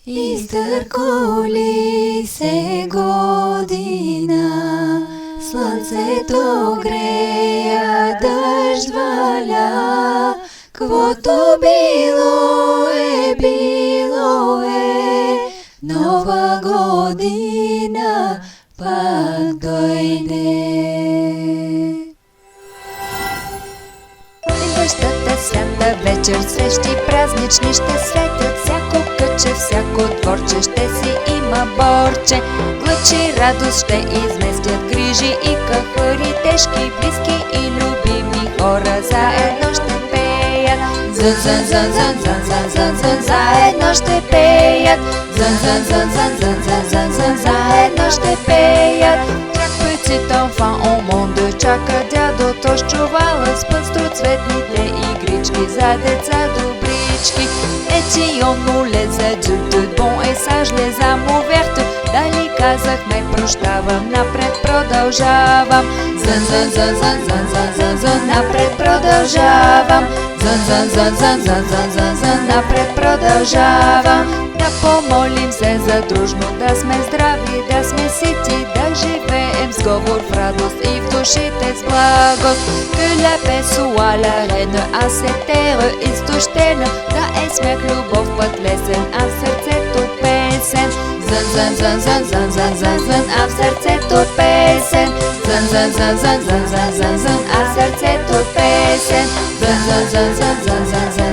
Изтърколи се година, слънцето грея, дъжд валя, квото било е, нова година пак дойде. Къщата свята вечер, свещи празнични ще светят, всяко кътче, всяко дворче ще си има борче. Глъчи радост ще изместят грижи и кафари, тежки, близки и любими хора заедно ще пеят. Зън, зън, зън, зън, зън, зън, зън, зън, заедно ще пеят. Зън, зън, зън, зън, зън, зън, зън, зън, заедно ще пеят. Petit enfant au monde чака дядото с чувала, с пъстроцветните игрички за деца добрички. Етион му les adultes bon et sage les âmes ouvertes. Дали казахме прощавам, напред продължавам. Зън, зън, зън, зън, зън, зън, зън, зън, напред продължавам. Зън, зън, зън, зън, зън, зън, зън, зън, напред продължавам. Да помолим се за дружно, да сме здрави, да сме сити, да живеем с говор в радост и в душите с благост. Que la paix soit la reine à cette terre изтощена, да е смях, любов, път лесен, а в сърцето песен. Зън, зън, зън, зън, зън, зън, зън, зън, а в сърцето песен. Зън, зън, зън, зън, зън, зън, зън, зън, а в сърцето песен. Зън, зън, зън, зън, зън, зън, зън.